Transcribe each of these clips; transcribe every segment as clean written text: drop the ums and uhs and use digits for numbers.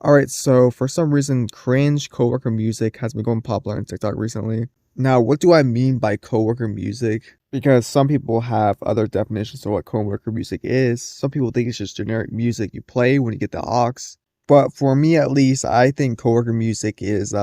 Alright, so for some reason, cringe coworker music has been going popular on TikTok recently. Now, what do I mean by coworker music? Because some people have other definitions of what coworker music is. Some people think it's just generic music you play when you get the aux. But for me, at least, I think coworker music is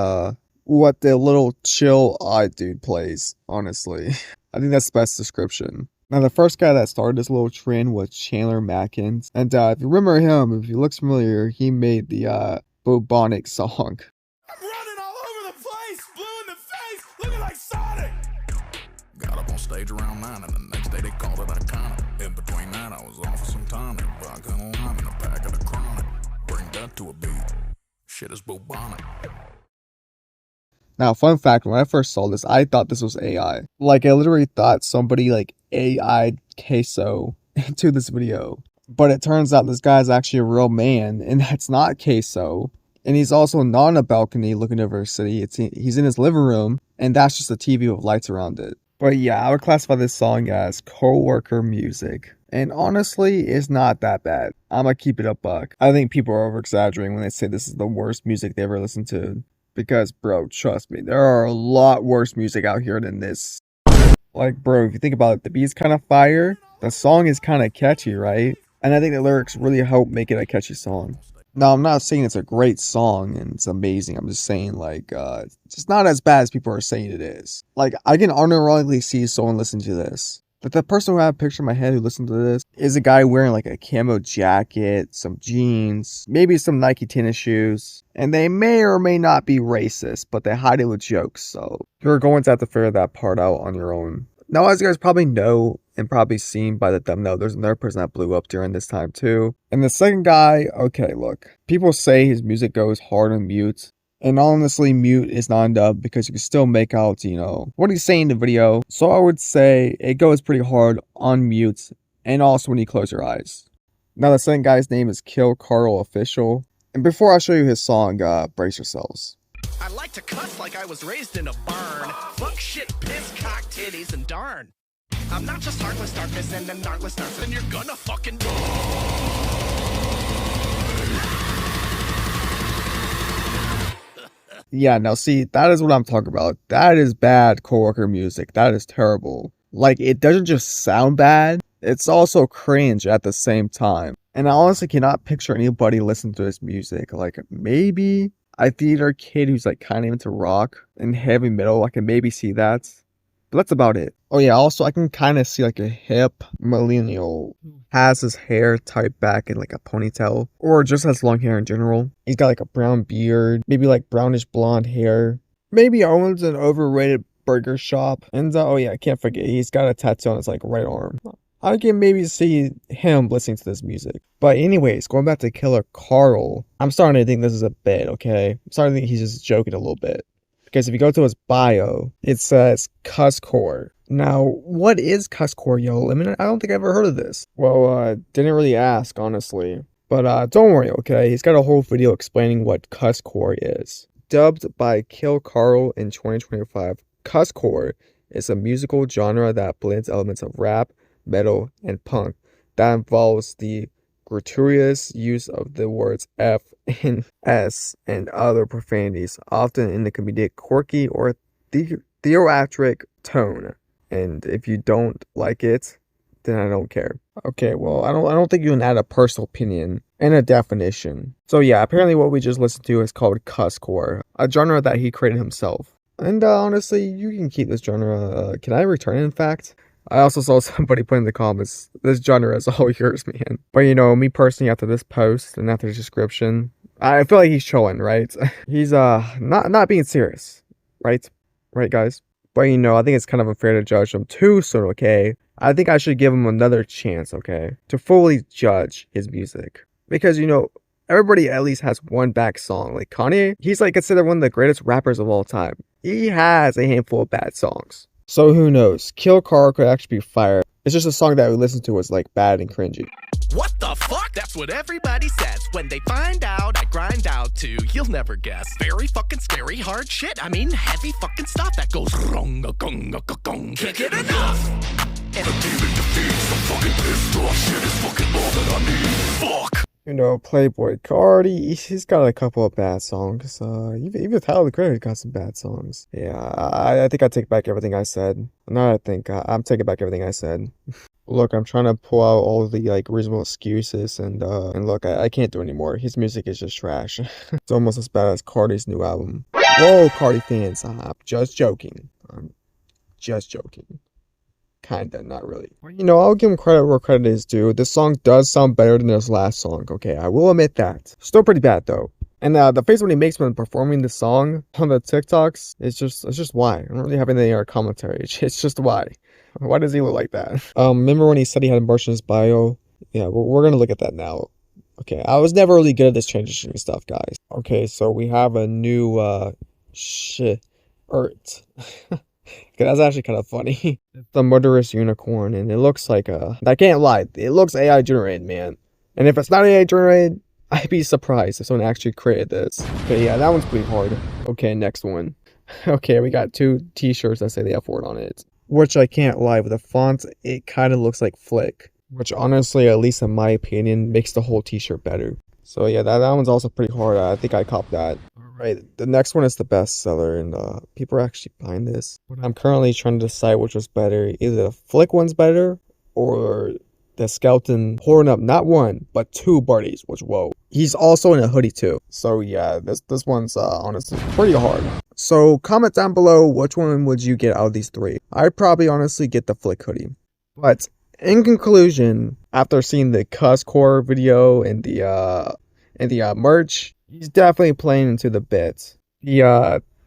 what the little chill odd dude plays, honestly. I think that's the best description. Now, the first guy that started this little trend was Chandler Mackins. And if you remember him, if he looks familiar, he made the Bubonic song. I'm running all over the place, blue in the face, looking like Sonic. Got up on stage around 9, and the next day they called it iconic. In between that, I was off for some time, and vodka and lime in a pack of the chronic. Bring that to a beat. Shit is bubonic. Now, fun fact, when I first saw this, I thought this was AI. Like, I literally thought somebody, like, AI'd Queso into this video. But it turns out this guy's actually a real man, and that's not Queso. And he's also not on a balcony looking over a city. He's in his living room, and that's just a TV with lights around it. But yeah, I would classify this song as coworker music. And honestly, it's not that bad. I'm gonna keep it a buck. I think people are over-exaggerating when they say this is the worst music they ever listened to. Because, bro, trust me, there are a lot worse music out here than this. Like, bro, if you think about it, the beat's kind of fire. The song is kind of catchy, right? And I think the lyrics really help make it a catchy song. Now, I'm not saying it's a great song and it's amazing. I'm just saying, like, it's just not as bad as people are saying it is. Like, I can unironically see someone listen to this. But the person who I have a picture in my head who listened to this is a guy wearing like a camo jacket, some jeans, maybe some Nike tennis shoes. And they may or may not be racist, but they hide it with jokes. So you're going to have to figure that part out on your own. Now, as you guys probably know and probably seen by the thumbnail, there's another person that blew up during this time too. And the second guy, okay, look, people say his music goes hard on mute. And honestly, mute is not enough because you can still make out, you know, what he's saying in the video. So I would say it goes pretty hard on mute and also when you close your eyes. Now, the second guy's name is Kill Carl Official. And before I show you his song, brace yourselves. I like to cuss like I was raised in a barn. Fuck shit, piss, cock, titties, and darn. I'm not just heartless darkness and an artless narcissist. And you're gonna fucking Yeah, now see, that is what I'm talking about. That is bad coworker music. That is terrible. Like, it doesn't just sound bad, it's also cringe at the same time. And I honestly cannot picture anybody listening to this music. Like, maybe a theater kid who's like kind of into rock and heavy metal, I can maybe see that. But that's about it. Oh yeah, also I can kind of see like a hip millennial has his hair tied back in like a ponytail, or just has long hair in general. He's got like a brown beard, maybe like brownish blonde hair. Maybe owns an overrated burger shop. And oh yeah, I can't forget, he's got a tattoo on his like right arm. I can maybe see him listening to this music. But anyways, going back to Killer Carl, I'm starting to think this is a bit, okay? I'm starting to think he's just joking a little bit. Because if you go to his bio, it says cusscore. Now, what is cusscore, yo? I mean, I don't think I've ever heard of this. Well, didn't really ask, honestly. But don't worry, okay? He's got a whole video explaining what cusscore is. Dubbed by Kill Carl in 2025, cusscore is a musical genre that blends elements of rap, metal, and punk that involves the gratuitous use of the words F and S and other profanities, often in the comedic, quirky, or theatric tone. And if you don't like it, then I don't care. Okay, well, I don't think you can add a personal opinion and a definition. So yeah, apparently what we just listened to is called cusscore, a genre that he created himself. And honestly, you can keep this genre. Can I return it, in fact? I also saw somebody put in the comments, this genre is all yours, man. But you know, me personally, after this post and after the description, I feel like he's trolling, right? He's not being serious, right? Right, guys? But you know, I think it's kind of unfair to judge him too soon, okay? I think I should give him another chance, okay? To fully judge his music. Because, you know, everybody at least has one bad song. Like Kanye, he's like considered one of the greatest rappers of all time. He has a handful of bad songs. So who knows? Kill Carl could actually be fired. It's just a song that we listened to was like bad and cringy. What the fuck? That's what everybody says when they find out I grind out too. You'll never guess. Very fucking scary, hard shit. I mean, heavy fucking stuff that goes wrong. Can't get enough. The demon defeats. I'm fucking pissed off. Shit is fucking more than I need. Fuck. You know, Playboy Cardi, he's got a couple of bad songs. Even Tyler the Creator got some bad songs. Yeah, I think I take back everything I said. Now I think I'm taking back everything I said. Look, I'm trying to pull out all the like reasonable excuses, and look, I can't do anymore. His music is just trash. It's almost as bad as Cardi's new album. Whoa, Cardi fans, I'm just joking. I'm just joking. Kinda, not really. You know, I'll give him credit where credit is due. This song does sound better than his last song. Okay, I will admit that. Still pretty bad though. And the face when he makes when performing the song on the TikToks, it's just why. I don't really have any other commentary. It's just why. Why does he look like that? Remember when he said he had a merch in his bio? Yeah, we're gonna look at that now. Okay, I was never really good at this transitioning stuff, guys. Okay, so we have a new shit. That's actually kind of funny. It's the murderous unicorn, and it looks like I can't lie, it looks AI generated, man. And if it's not AI generated, I'd be surprised if someone actually created this. Okay, yeah, that one's pretty hard. Okay, next one. Okay, we got 2 t-shirts that say the F word on it. Which I can't lie, with the font, it kind of looks like Flick. Which honestly, at least in my opinion, makes the whole t-shirt better. So yeah, that one's also pretty hard. I think I copped that. Alright, the next one is the bestseller, and people are actually buying this. I'm currently trying to decide which was better. Either the Flick one's better, or the skeleton pouring up not 1, but 2 buddies, which whoa. He's also in a hoodie too. So yeah, this one's honestly pretty hard. So comment down below which one would you get out of these 3. I'd probably honestly get the Flick hoodie. But in conclusion, after seeing the cuss core video and the merch, he's definitely playing into the bit.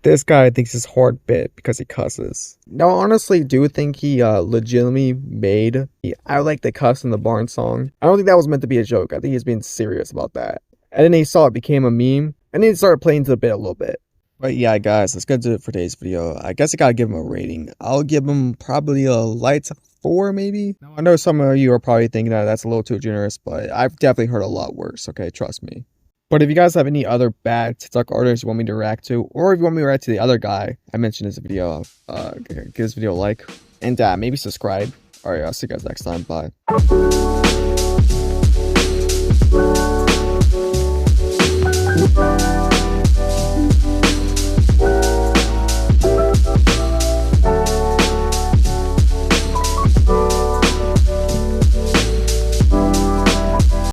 This guy thinks it's hard bit because he cusses. Now, I honestly do think he legitimately made I Like the Cuss in the Barn song. I don't think that was meant to be a joke. I think he's being serious about that. And then he saw it became a meme, and then he started playing into the bit a little bit. But yeah, guys, that's gonna do it for today's video. I guess I gotta give him a rating. I'll give him probably a light 4, maybe. Now, I know some of you are probably thinking that that's a little too generous, but I've definitely heard a lot worse. Okay, trust me. But if you guys have any other bad TikTok artists you want me to react to, or if you want me to react to the other guy I mentioned in this video, give this video a like, and maybe subscribe. Alright, I'll see you guys next time. Bye.